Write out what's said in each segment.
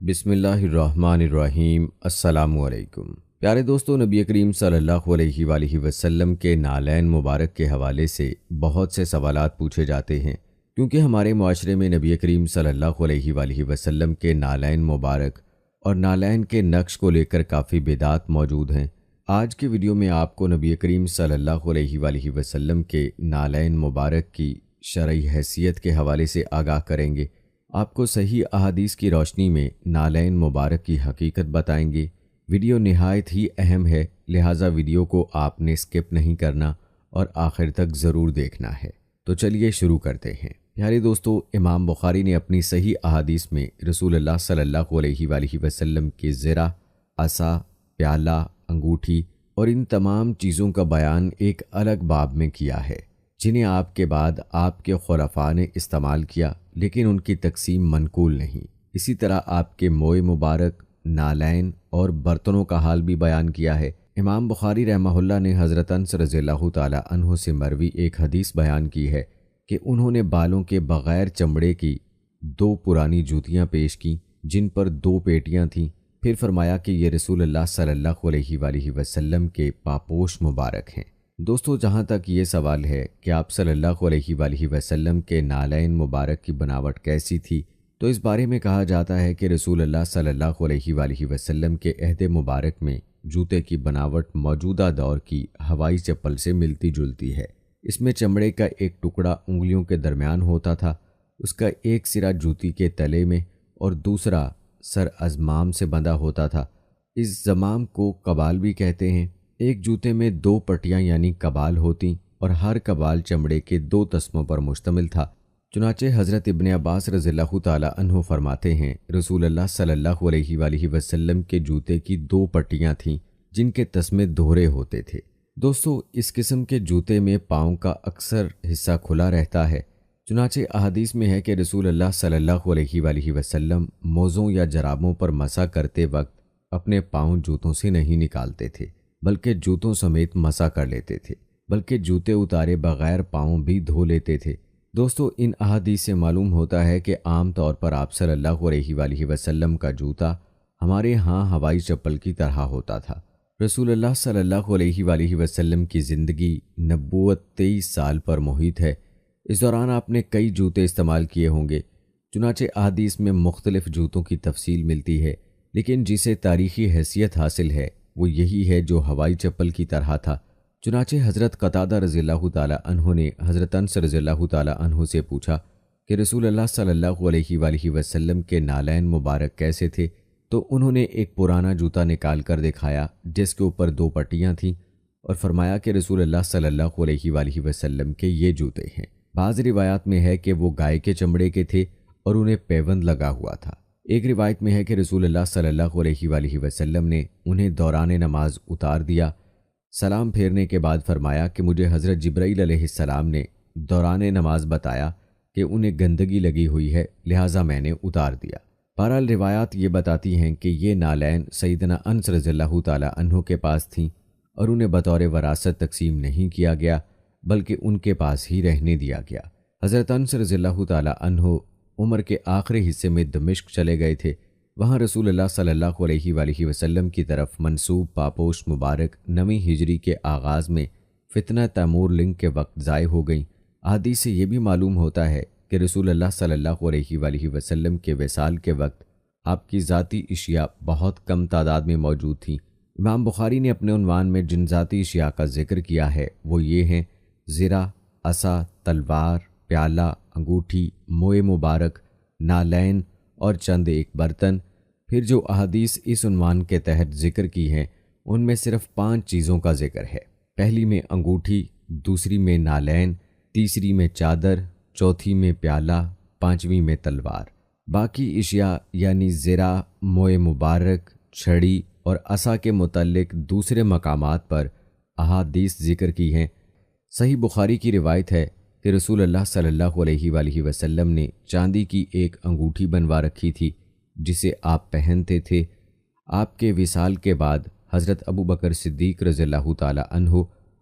بسم اللہ الرحمن الرحیم۔ السلام علیکم پیارے دوستو، نبی کریم صلی اللہ علیہ وآلہ وسلم کے نالین مبارک کے حوالے سے بہت سے سوالات پوچھے جاتے ہیں، کیونکہ ہمارے معاشرے میں نبی کریم صلی اللہ علیہ وآلہ وسلم کے نالین مبارک اور نالین کے نقش کو لے کر کافی بدعات موجود ہیں۔ آج کے ویڈیو میں آپ کو نبی کریم صلی اللہ علیہ وآلہ وسلم کے نالین مبارک کی شرعی حیثیت کے حوالے سے آگاہ کریں گے۔ آپ کو صحیح احادیث کی روشنی میں نالین مبارک کی حقیقت بتائیں گے۔ ویڈیو نہایت ہی اہم ہے، لہٰذا ویڈیو کو آپ نے اسکپ نہیں کرنا اور آخر تک ضرور دیکھنا ہے۔ تو چلیے شروع کرتے ہیں۔ پیارے دوستو، امام بخاری نے اپنی صحیح احادیث میں رسول اللہ صلی اللہ علیہ وآلہ وسلم کے زرہ، عصا، پیالہ، انگوٹھی اور ان تمام چیزوں کا بیان ایک الگ باب میں کیا ہے، جنہیں آپ کے بعد آپ کے خلفاء نے استعمال کیا، لیکن ان کی تقسیم منقول نہیں۔ اسی طرح آپ کے موئے مبارک، نالین اور برتنوں کا حال بھی بیان کیا ہے۔ امام بخاری رحمہ اللہ نے حضرت انس رضی اللہ تعالی عنہ سے مروی ایک حدیث بیان کی ہے کہ انہوں نے بالوں کے بغیر چمڑے کی 2 پرانی جوتیاں پیش کیں، جن پر 2 پیٹیاں تھیں۔ پھر فرمایا کہ یہ رسول اللہ صلی اللہ علیہ وآلہ وسلم کے پاپوش مبارک ہیں۔ دوستو، جہاں تک یہ سوال ہے کہ آپ صلی اللہ علیہ وآلہ وسلم کے نالین مبارک کی بناوٹ کیسی تھی، تو اس بارے میں کہا جاتا ہے کہ رسول اللہ صلی اللہ علیہ وآلہ وسلم کے عہد مبارک میں جوتے کی بناوٹ موجودہ دور کی ہوائی چپل سے ملتی جلتی ہے۔ اس میں چمڑے کا ایک ٹکڑا انگلیوں کے درمیان ہوتا تھا، اس کا ایک سرا جوتی کے تلے میں اور دوسرا سر ازمام سے بندھا ہوتا تھا۔ اس زمام کو قبال بھی کہتے ہیں۔ ایک جوتے میں 2 پٹیاں یعنی قبال ہوتیں اور ہر قبال چمڑے کے 2 تسموں پر مشتمل تھا۔ چنانچہ حضرت ابن عباس رضی اللہ تعالی عنہ فرماتے ہیں، رسول اللہ صلی اللہ علیہ وآلہ وسلم کے جوتے کی 2 پٹیاں تھیں جن کے تسمے دوہرے ہوتے تھے۔ دوستو، اس قسم کے جوتے میں پاؤں کا اکثر حصہ کھلا رہتا ہے۔ چنانچہ احادیث میں ہے کہ رسول اللہ صلی اللہ علیہ وآلہ وسلم موزوں یا جرابوں پر مسح کرتے وقت اپنے پاؤں جوتوں سے نہیں نکالتے تھے، بلکہ جوتوں سمیت مسح کر لیتے تھے، بلکہ جوتے اتارے بغیر پاؤں بھی دھو لیتے تھے۔ دوستو، ان احادیث سے معلوم ہوتا ہے کہ عام طور پر آپ صلی اللہ علیہ وآلہ وسلم کا جوتا ہمارے ہاں ہوائی چپل کی طرح ہوتا تھا۔ رسول اللہ صلی اللہ علیہ وآلہ وسلم کی زندگی نبوت 23 سال پر محیط ہے۔ اس دوران آپ نے کئی جوتے استعمال کیے ہوں گے۔ چنانچہ احادیث میں مختلف جوتوں کی تفصیل ملتی ہے، لیکن جسے تاریخی حیثیت حاصل ہے وہ یہی ہے جو ہوائی چپل کی طرح تھا۔ چنانچہ حضرت قتادہ رضی اللہ تعالی عنہ نے حضرت انس رضی اللہ تعالی عنہ سے پوچھا کہ رسول اللہ صلی اللہ علیہ وآلہ وسلم کے نالین مبارک کیسے تھے، تو انہوں نے ایک پرانا جوتا نکال کر دکھایا جس کے اوپر 2 پٹیاں تھیں اور فرمایا کہ رسول اللہ صلی اللہ علیہ وآلہ وسلم کے یہ جوتے ہیں۔ بعض روایات میں ہے کہ وہ گائے کے چمڑے کے تھے اور انہیں پیوند لگا ہوا تھا۔ ایک روایت میں ہے کہ رسول اللہ صلی اللہ علیہ وآلہ وسلم نے انہیں دوران نماز اتار دیا۔ سلام پھیرنے کے بعد فرمایا کہ مجھے حضرت جبرائیل علیہ السلام نے دوران نماز بتایا کہ انہیں گندگی لگی ہوئی ہے، لہٰذا میں نے اتار دیا۔ بہرحال روایات یہ بتاتی ہیں کہ یہ نالین سیدنا انس رضی اللہ تعالی عنہ کے پاس تھیں اور انہیں بطور وراثت تقسیم نہیں کیا گیا، بلکہ ان کے پاس ہی رہنے دیا گیا۔ حضرت انس رضی اللہ تعالی عنہ عمر کے آخری حصے میں دمشق چلے گئے تھے۔ وہاں رسول اللہ صلی اللہ علیہ وآلہ وسلم کی طرف منسوب پاپوش مبارک 9ویں ہجری کے آغاز میں فتنہ تیمور لنگ کے وقت ضائع ہو گئیں۔ حدیث سے یہ بھی معلوم ہوتا ہے کہ رسول اللہ صلی اللہ علیہ وآلہ وسلم کے وصال کے وقت آپ کی ذاتی اشیاء بہت کم تعداد میں موجود تھیں۔ امام بخاری نے اپنے عنوان میں جن ذاتی اشیاء کا ذکر کیا ہے وہ یہ ہیں: زرہ، عصا، تلوار، پیالہ، انگوٹھی، موئے مبارک، نالین اور چند ایک برتن۔ پھر جو احادیث اس عنوان کے تحت ذکر کی ہیں ان میں صرف 5 چیزوں کا ذکر ہے۔ پہلی میں انگوٹھی، دوسری میں نالین، تیسری میں چادر، چوتھی میں پیالہ، 5ویں میں تلوار۔ باقی اشیاء یعنی زرہ، موئے مبارک، چھڑی اور عصا کے متعلق دوسرے مقامات پر احادیث ذکر کی ہیں۔ صحیح بخاری کی روایت ہے کہ رسول اللہ صلی اللہ علیہ وآلہ وسلم نے چاندی کی ایک انگوٹھی بنوا رکھی تھی جسے آپ پہنتے تھے۔ آپ کے وصال کے بعد حضرت ابو بکر صدیق رضی اللہ تعالی عنہ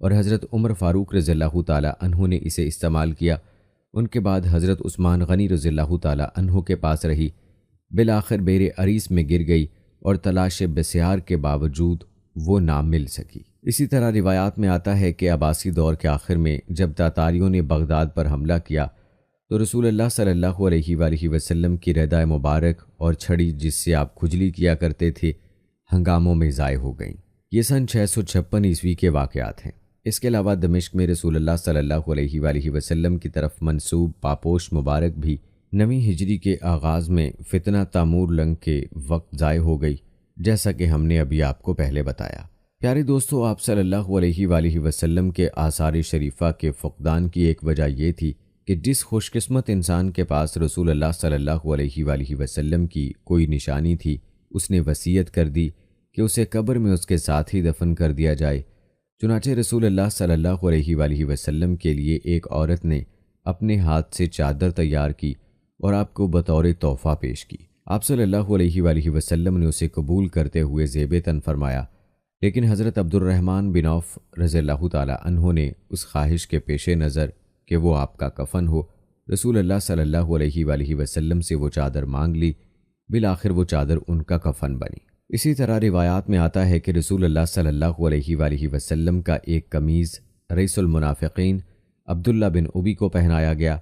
اور حضرت عمر فاروق رضی اللہ تعالی عنہ نے اسے استعمال کیا۔ ان کے بعد حضرت عثمان غنی رضی اللہ تعالی عنہ کے پاس رہی۔ بالآخر بیر عریس میں گر گئی اور تلاش بسیار کے باوجود وہ نہ مل سکی۔ اسی طرح روایات میں آتا ہے کہ عباسی دور کے آخر میں جب تاتاریوں نے بغداد پر حملہ کیا تو رسول اللہ صلی اللہ علیہ وآلہ وسلم کی ردائے مبارک اور چھڑی جس سے آپ کھجلی کیا کرتے تھے ہنگاموں میں ضائع ہو گئیں۔ یہ سن 656 عیسوی کے واقعات ہیں۔ اس کے علاوہ دمشق میں رسول اللہ صلی اللہ علیہ وآلہ وسلم کی طرف منسوب پاپوش مبارک بھی 9ویں ہجری کے آغاز میں فتنہ تامور لنگ کے وقت ضائع ہو گئی، جیسا کہ ہم نے ابھی آپ کو پہلے بتایا۔ پیارے دوستو، آپ صلی اللہ علیہ وآلہ وسلم کے آثار شریفہ کے فقدان کی ایک وجہ یہ تھی کہ جس خوش قسمت انسان کے پاس رسول اللہ صلی اللہ علیہ وآلہ وسلم کی کوئی نشانی تھی، اس نے وصیت کر دی کہ اسے قبر میں اس کے ساتھ ہی دفن کر دیا جائے۔ چنانچہ رسول اللہ صلی اللہ علیہ وآلہ وسلم کے لیے ایک عورت نے اپنے ہاتھ سے چادر تیار کی اور آپ کو بطور تحفہ پیش کی۔ آپ صلی اللہ علیہ وآلہ وسلم نے اسے قبول کرتے ہوئے زیب تن فرمایا، لیکن حضرت عبد الرحمن بن عوف رضی اللہ تعالی عنہ نے اس خواہش کے پیش نظر کہ وہ آپ کا کفن ہو، رسول اللہ صلی اللہ علیہ وآلہ وسلم سے وہ چادر مانگ لی۔ بالآخر وہ چادر ان کا کفن بنی۔ اسی طرح روایات میں آتا ہے کہ رسول اللہ صلی اللہ علیہ وآلہ وسلم کا ایک قمیض رئیس المنافقین عبداللہ بن ابی کو پہنایا گیا،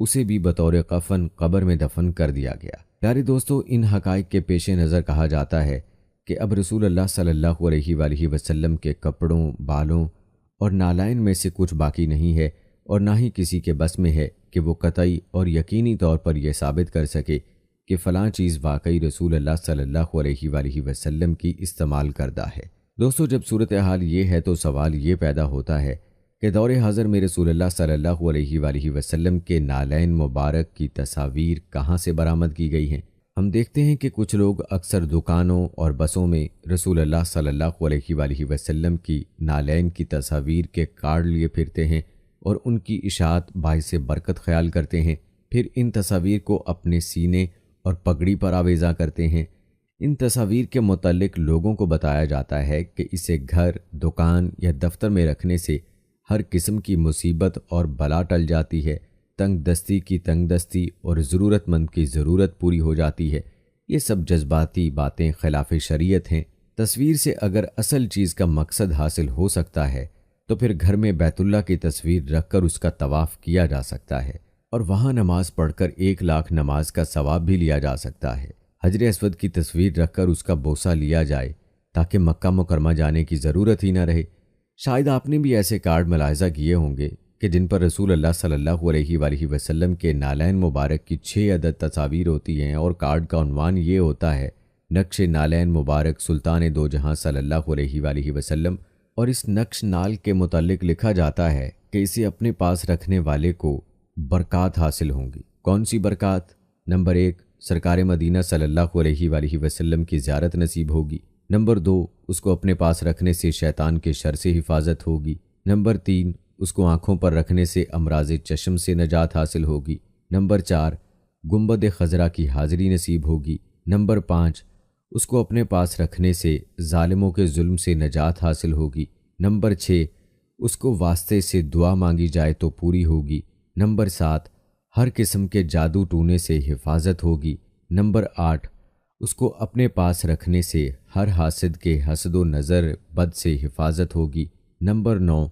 اسے بھی بطور کفن قبر میں دفن کر دیا گیا۔ پیارے دوستو، ان حقائق کے پیش نظر کہا جاتا ہے کہ اب رسول اللہ صلی اللہ علیہ وآلہ وسلم کے کپڑوں، بالوں اور نالائن میں سے کچھ باقی نہیں ہے، اور نہ ہی کسی کے بس میں ہے کہ وہ قطعی اور یقینی طور پر یہ ثابت کر سکے کہ فلاں چیز واقعی رسول اللہ صلی اللہ علیہ وآلہ وسلم کی استعمال کردہ ہے۔ دوستو، جب صورتحال یہ ہے تو سوال یہ پیدا ہوتا ہے کہ دور حاضر میں رسول اللہ صلی اللہ علیہ وآلہ وسلم کے نالین مبارک کی تصاویر کہاں سے برآمد کی گئی ہیں؟ ہم دیکھتے ہیں کہ کچھ لوگ اکثر دکانوں اور بسوں میں رسول اللہ صلی اللہ علیہ وآلہ وسلم کی نالین کی تصاویر کے کارڈ لیے پھرتے ہیں اور ان کی اشاعت باعث برکت خیال کرتے ہیں، پھر ان تصاویر کو اپنے سینے اور پگڑی پر آویزاں کرتے ہیں۔ ان تصاویر کے متعلق لوگوں کو بتایا جاتا ہے کہ اسے گھر، دکان یا دفتر میں رکھنے سے ہر قسم کی مصیبت اور بلا ٹل جاتی ہے، تنگ دستی کی تنگ دستی اور ضرورت مند کی ضرورت پوری ہو جاتی ہے۔ یہ سب جذباتی باتیں خلاف شریعت ہیں۔ تصویر سے اگر اصل چیز کا مقصد حاصل ہو سکتا ہے تو پھر گھر میں بیت اللہ کی تصویر رکھ کر اس کا طواف کیا جا سکتا ہے اور وہاں نماز پڑھ کر 1,00,000 نماز کا ثواب بھی لیا جا سکتا ہے۔ حجر اسود کی تصویر رکھ کر اس کا بوسہ لیا جائے تاکہ مکہ مکرمہ جانے کی ضرورت ہی نہ رہے۔ شاید آپ نے بھی ایسے کارڈ ملاحظہ کیے ہوں گے کہ جن پر رسول اللہ صلی اللہ علیہ وآلہ وسلم کے نالین مبارک کی 6 عدد تصاویر ہوتی ہیں اور کارڈ کا عنوان یہ ہوتا ہے نقش نالین مبارک سلطان دو جہاں صلی اللہ علیہ وآلہ وسلم، اور اس نقش نال کے متعلق لکھا جاتا ہے کہ اسے اپنے پاس رکھنے والے کو برکات حاصل ہوں گی۔ کون سی برکات؟ نمبر 1، سرکار مدینہ صلی اللہ علیہ وآلہ وسلم کی زیارت نصیب ہوگی۔ نمبر 2، اس کو اپنے پاس رکھنے سے شیطان کے شر سے حفاظت ہوگی۔ نمبر 3، اس کو آنکھوں پر رکھنے سے امراض چشم سے نجات حاصل ہوگی۔ نمبر 4، گنبد خضرا کی حاضری نصیب ہوگی۔ نمبر 5، اس کو اپنے پاس رکھنے سے ظالموں کے ظلم سے نجات حاصل ہوگی۔ نمبر 6، اس کو واسطے سے دعا مانگی جائے تو پوری ہوگی۔ نمبر 7، ہر قسم کے جادو ٹونے سے حفاظت ہوگی۔ نمبر 8، اس کو اپنے پاس رکھنے سے ہر حاسد کے حسد و نظر بد سے حفاظت ہوگی۔ نمبر 9،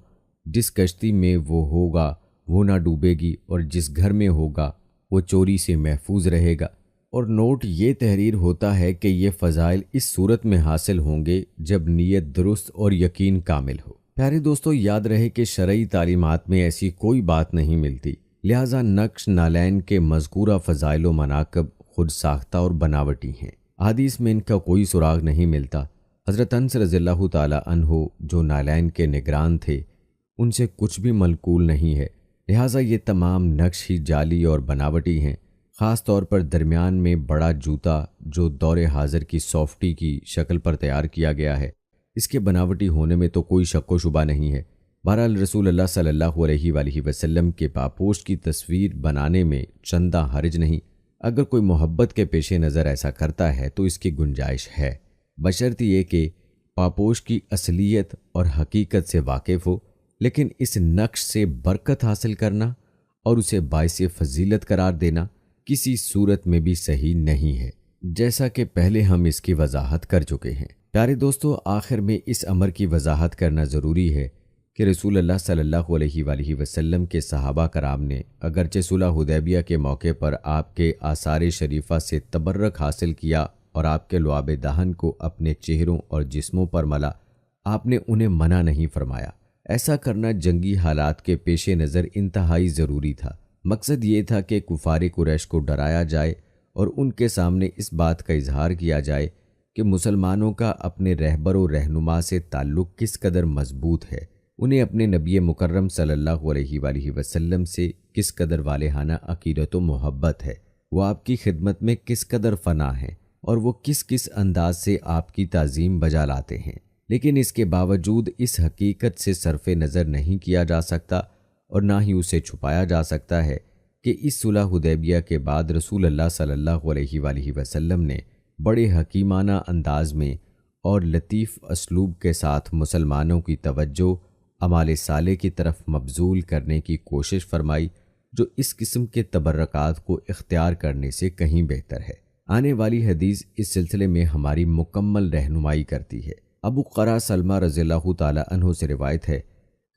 جس کشتی میں وہ ہوگا وہ نہ ڈوبے گی اور جس گھر میں ہوگا وہ چوری سے محفوظ رہے گا۔ اور نوٹ یہ تحریر ہوتا ہے کہ یہ فضائل اس صورت میں حاصل ہوں گے جب نیت درست اور یقین کامل ہو۔ پیارے دوستو، یاد رہے کہ شرعی تعلیمات میں ایسی کوئی بات نہیں ملتی، لہٰذا نقش نالین کے مذکورہ فضائل و مناقب خود ساختہ اور بناوٹی ہیں، حدیث میں ان کا کوئی سراغ نہیں ملتا۔ حضرت انس رضی اللہ تعالی عنہ جو نالین کے نگران تھے، ان سے کچھ بھی منقول نہیں ہے، لہٰذا یہ تمام نقش ہی جعلی اور بناوٹی ہیں۔ خاص طور پر درمیان میں بڑا جوتا جو دور حاضر کی سافٹی کی شکل پر تیار کیا گیا ہے، اس کے بناوٹی ہونے میں تو کوئی شک و شبہ نہیں ہے۔ بہرحال رسول اللہ صلی اللہ علیہ وآلہ وسلم کے پاپوش کی تصویر بنانے میں چندہ حرج نہیں۔ اگر کوئی محبت کے پیش نظر ایسا کرتا ہے تو اس کی گنجائش ہے، بشرط یہ کہ پاپوش کی اصلیت اور حقیقت سے واقف ہو، لیکن اس نقش سے برکت حاصل کرنا اور اسے باعث فضیلت قرار دینا کسی صورت میں بھی صحیح نہیں ہے۔ جیسا کہ پہلے ہم اس کی وضاحت کر چکے ہیں۔ پیارے دوستو، آخر میں اس امر کی وضاحت کرنا ضروری ہے کہ رسول اللہ صلی اللہ علیہ وآلہ وسلم کے صحابہ کرام نے اگرچہ صلح حدیبیہ کے موقع پر آپ کے آثار شریفہ سے تبرک حاصل کیا اور آپ کے لعاب دہن کو اپنے چہروں اور جسموں پر ملا، آپ نے انہیں منع نہیں فرمایا۔ ایسا کرنا جنگی حالات کے پیش نظر انتہائی ضروری تھا۔ مقصد یہ تھا کہ کفار قریش کو ڈرایا جائے اور ان کے سامنے اس بات کا اظہار کیا جائے کہ مسلمانوں کا اپنے رہبر و رہنما سے تعلق کس قدر مضبوط ہے، انہیں اپنے نبی مکرم صلی اللہ علیہ وآلہ وسلم سے کس قدر والہانہ عقیدت و محبت ہے، وہ آپ کی خدمت میں کس قدر فنا ہیں اور وہ کس کس انداز سے آپ کی تعظیم بجا لاتے ہیں۔ لیکن اس کے باوجود اس حقیقت سے صرف نظر نہیں کیا جا سکتا اور نہ ہی اسے چھپایا جا سکتا ہے کہ اس صلح حدیبیہ کے بعد رسول اللہ صلی اللہ علیہ وآلہ وسلم نے بڑے حکیمانہ انداز میں اور لطیف اسلوب کے ساتھ مسلمانوں کی توجہ اعمال صالح کی طرف مبذول کرنے کی کوشش فرمائی، جو اس قسم کے تبرکات کو اختیار کرنے سے کہیں بہتر ہے۔ آنے والی حدیث اس سلسلے میں ہماری مکمل رہنمائی کرتی ہے۔ ابو قرہ سلمہ رضی اللہ تعالی عنہ سے روایت ہے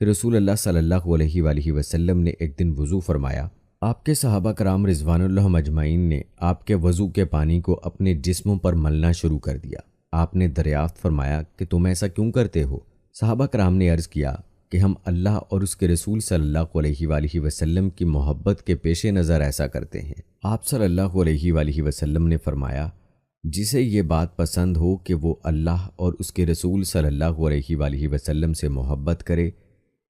کہ رسول اللہ صلی اللہ علیہ وآلہ وسلم نے ایک دن وضو فرمایا۔ آپ کے صحابہ کرام رضوان اللہ مجمعین نے آپ کے وضو کے پانی کو اپنے جسموں پر ملنا شروع کر دیا۔ آپ نے دریافت فرمایا کہ تم ایسا کیوں کرتے ہو؟ صحابہ کرام نے عرض کیا کہ ہم اللہ اور اس کے رسول صلی اللہ علیہ وآلہ وسلم کی محبت کے پیش نظر ایسا کرتے ہیں۔ آپ صلی اللہ علیہ وآلہ وسلم نے فرمایا، جسے یہ بات پسند ہو کہ وہ اللہ اور اس کے رسول صلی اللہ علیہ وآلہ وسلم سے محبت کرے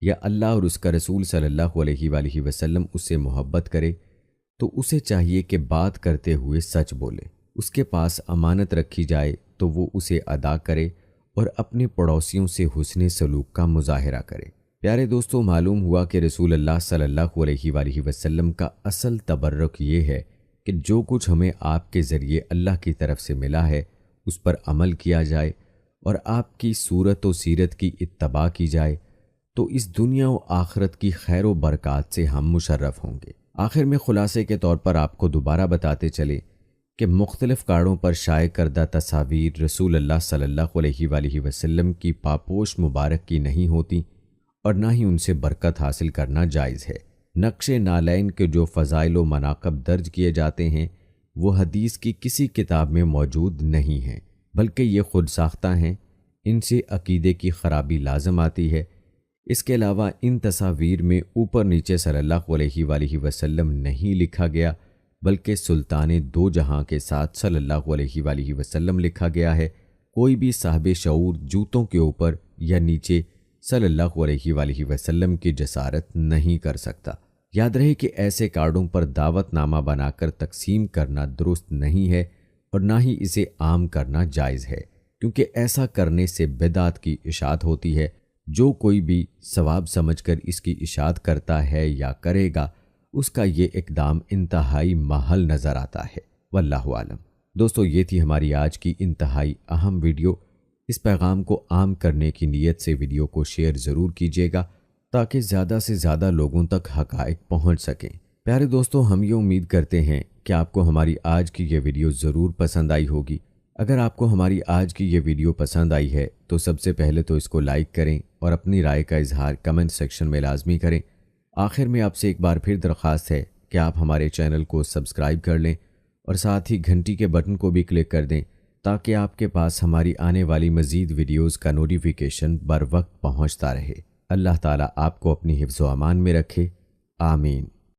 یا اللہ اور اس کا رسول صلی اللہ علیہ وآلہ وسلم اس سے محبت کرے، تو اسے چاہیے کہ بات کرتے ہوئے سچ بولے۔ اس کے پاس امانت رکھی جائے تو وہ اسے ادا کرے اور اپنے پڑوسیوں سے حسن سلوک کا مظاہرہ کرے۔ پیارے دوستو، معلوم ہوا کہ رسول اللہ صلی اللہ علیہ وآلہ وسلم کا اصل تبرک یہ ہے کہ جو کچھ ہمیں آپ کے ذریعے اللہ کی طرف سے ملا ہے اس پر عمل کیا جائے اور آپ کی صورت و سیرت کی اتباع کی جائے، تو اس دنیا و آخرت کی خیر و برکات سے ہم مشرف ہوں گے۔ آخر میں خلاصے کے طور پر آپ کو دوبارہ بتاتے چلیں کہ مختلف کارڈوں پر شائع کردہ تصاویر رسول اللہ صلی اللہ علیہ وآلہ وسلم کی پاپوش مبارک کی نہیں ہوتی اور نہ ہی ان سے برکت حاصل کرنا جائز ہے۔ نقش نالین کے جو فضائل و مناقب درج کیے جاتے ہیں وہ حدیث کی کسی کتاب میں موجود نہیں ہیں، بلکہ یہ خود ساختہ ہیں۔ ان سے عقیدے کی خرابی لازم آتی ہے۔ اس کے علاوہ ان تصاویر میں اوپر نیچے صلی اللہ علیہ وآلہ وسلم نہیں لکھا گیا، بلکہ سلطان دو جہاں کے ساتھ صلی اللہ علیہ وآلہ وسلم لکھا گیا ہے۔ کوئی بھی صاحب شعور جوتوں کے اوپر یا نیچے صلی اللہ علیہ وآلہ وسلم کی جسارت نہیں کر سکتا۔ یاد رہے کہ ایسے کارڈوں پر دعوت نامہ بنا کر تقسیم کرنا درست نہیں ہے اور نہ ہی اسے عام کرنا جائز ہے، کیونکہ ایسا کرنے سے بدعت کی اشاعت ہوتی ہے۔ جو کوئی بھی ثواب سمجھ کر اس کی اشاعت کرتا ہے یا کرے گا، اس کا یہ اقدام انتہائی محل نظر آتا ہے۔ واللہ عالم۔ دوستو، یہ تھی ہماری آج کی انتہائی اہم ویڈیو۔ اس پیغام کو عام کرنے کی نیت سے ویڈیو کو شیئر ضرور کیجیے گا تاکہ زیادہ سے زیادہ لوگوں تک حقائق پہنچ سکیں۔ پیارے دوستو، ہم یہ امید کرتے ہیں کہ آپ کو ہماری آج کی یہ ویڈیو ضرور پسند آئی ہوگی۔ اگر آپ کو ہماری آج کی یہ ویڈیو پسند آئی ہے تو سب سے پہلے تو اس کو لائک کریں اور اپنی رائے کا اظہار کمنٹ سیکشن میں لازمی کریں۔ آخر میں آپ سے ایک بار پھر درخواست ہے کہ آپ ہمارے چینل کو سبسکرائب کر لیں اور ساتھ ہی گھنٹی کے بٹن کو بھی کلک کر دیں تاکہ آپ کے پاس ہماری آنے والی مزید ویڈیوز کا نوٹیفیکیشن بر وقت پہنچتا رہے۔ اللہ تعالیٰ آپ کو اپنی حفظ و امان میں رکھے، آمین۔